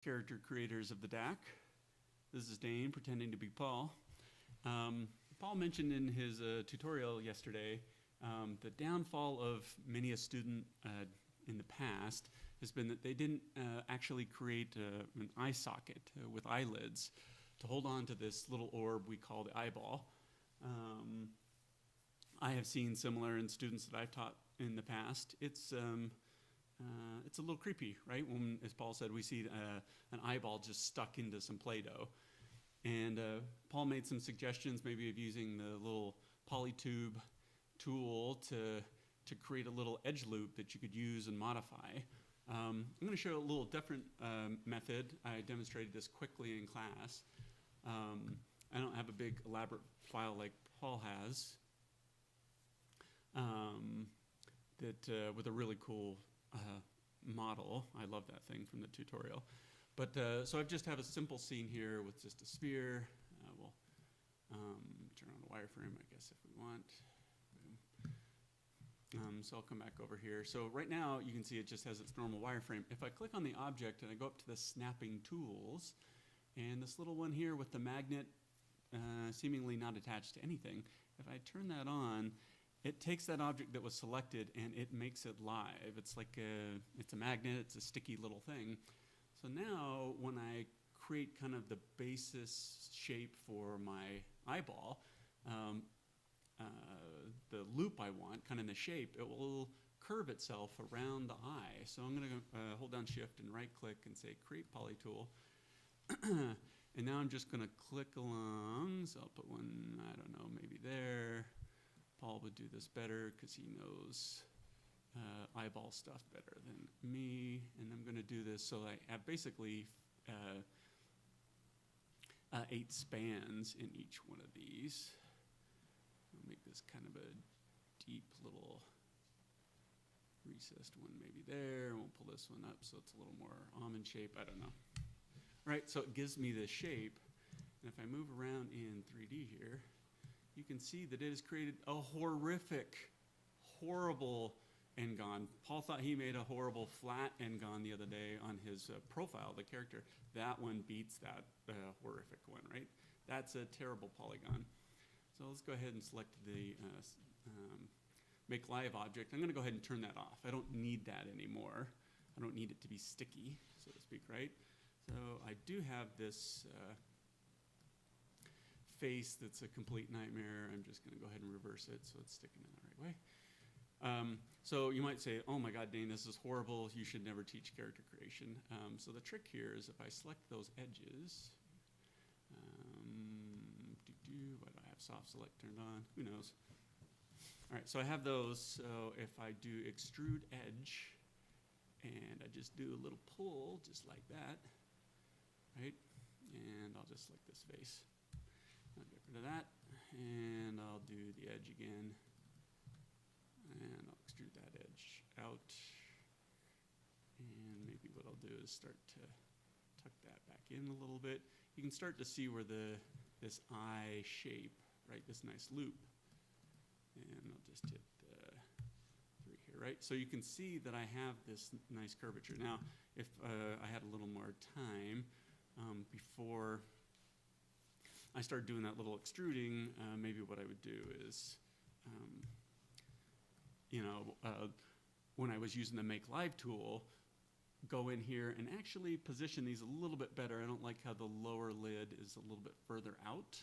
character creators of the DAC. This is Dane pretending to be Paul. Paul mentioned in his tutorial yesterday the downfall of many a student in the past has been that they didn't actually create an eye socket with eyelids to hold on to this little orb we call the eyeball. I have seen similar in students that I've taught in the past. It's a little creepy, right? When, as Paul said, we see an eyeball just stuck into some Play-Doh. And Paul made some suggestions maybe of using the little polytube tool to create a little edge loop that you could use and modify. I'm going to show a little different method. I demonstrated this quickly in class. I don't have a big elaborate file like Paul has with a really cool model. I love that thing from the tutorial. But so I just have a simple scene here with just a sphere. We'll turn on a wireframe, I guess, if we want. So I'll come back over here. So right now you can see it just has its normal wireframe. If I click on the object and I go up to the snapping tools, and this little one here with the magnet seemingly not attached to anything, if I turn that on, it takes that object that was selected and it makes it live. It's like it's a magnet, it's a sticky little thing. So now when I create kind of the basis shape for my eyeball, the loop I want, kind of in the shape, it will curve itself around the eye. So I'm going to hold down Shift and right click and say Create Poly Tool. And now I'm just going to click along. So I'll put one, I don't know, maybe there. Paul would do this better because he knows eyeball stuff better than me. And I'm going to do this so I have basically 8 spans in each one of these. I'll make this kind of a deep little recessed one maybe there. And we'll pull this one up so it's a little more almond shape. I don't know. All right, so it gives me this shape. And if I move around in 3D here, you can see that it has created a horrific, horrible N-gon. Paul thought he made a horrible flat N-gon the other day on his profile, the character. That one beats that horrific one, right? That's a terrible polygon. So let's go ahead and select the Make Live object. I'm going to go ahead and turn that off. I don't need that anymore. I don't need it to be sticky, so to speak, right? So I do have this face that's a complete nightmare. I'm just going to go ahead and reverse it so it's sticking in the right way. So you might say, oh my God, Dane, this is horrible. You should never teach character creation. So the trick here is if I select those edges, why do I have soft select turned on? Who knows? All right, so I have those. So if I do extrude edge, and I just do a little pull just like that, right? And I'll just select this face. I'll get rid of that, and I'll do the edge again, and I'll extrude that edge out. And maybe what I'll do is start to tuck that back in a little bit. You can start to see where this eye shape, right, this nice loop. And I'll just hit 3 here, right? So you can see that I have this nice curvature. Now, if I had a little more time before I started doing that little extruding, maybe what I would do is, when I was using the Make Live tool, go in here and actually position these a little bit better. I don't like how the lower lid is a little bit further out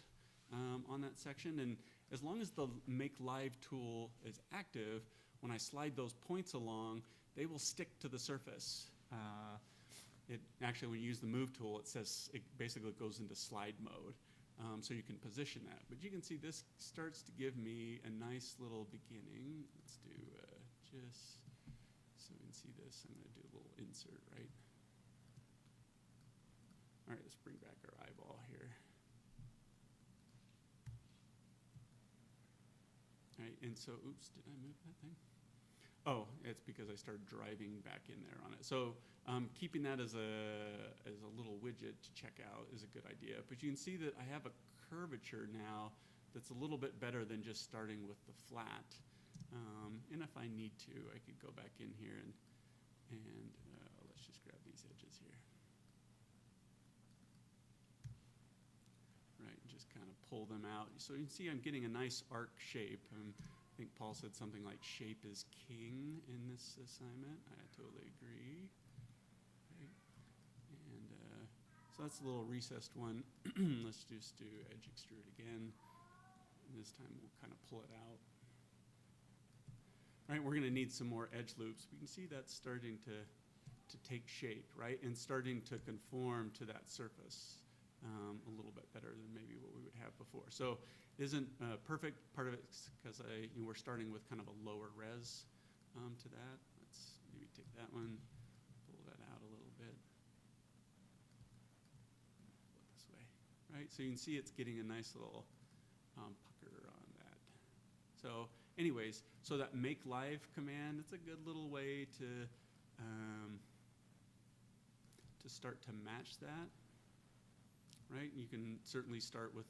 on that section. And as long as the Make Live tool is active, when I slide those points along, they will stick to the surface. Actually, when you use the Move tool, it says it basically goes into slide mode. So you can position that. But you can see this starts to give me a nice little beginning. Let's do just so we can see this. I'm going to do a little insert, right? All right, let's bring back our eyeball here. All right, and so, oops, did I move that thing? Oh, it's because I started driving back in there on it. So keeping that as a little widget to check out is a good idea. But you can see that I have a curvature now that's a little bit better than just starting with the flat. And if I need to, I could go back in here and let's just grab these edges here. pull them out. So you can see I'm getting a nice arc shape. I think Paul said something like shape is king in this assignment. I totally agree. Okay. And so that's a little recessed one. Let's just do edge extrude again. And this time we'll kind of pull it out. All right, we're going to need some more edge loops. We can see that's starting to take shape, right? And starting to conform to that surface a little bit better than maybe what we would have before. So it isn't perfect. Part of it is because we're starting with kind of a lower res to that. Let's maybe take that one, pull that out a little bit. Pull it this way, right? So you can see it's getting a nice little pucker on that. So anyways, so that make live command, it's a good little way to start to match that, right? You can certainly start with,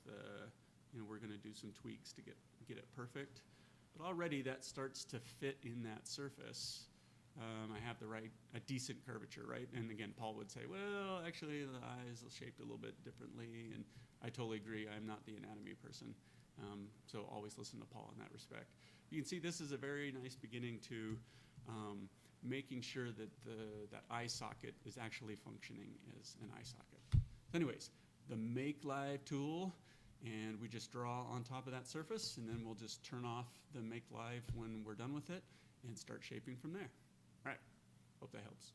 we're going to do some tweaks to get it perfect. But already that starts to fit in that surface. I have a decent curvature, right? And again, Paul would say, well, actually the eyes are shaped a little bit differently. And I totally agree. I'm not the anatomy person. So always listen to Paul in that respect. You can see this is a very nice beginning to making sure that that eye socket is actually functioning as an eye socket. So anyways, the Make Live tool, and we just draw on top of that surface, and then we'll just turn off the Make Live when we're done with it and start shaping from there. All right, hope that helps.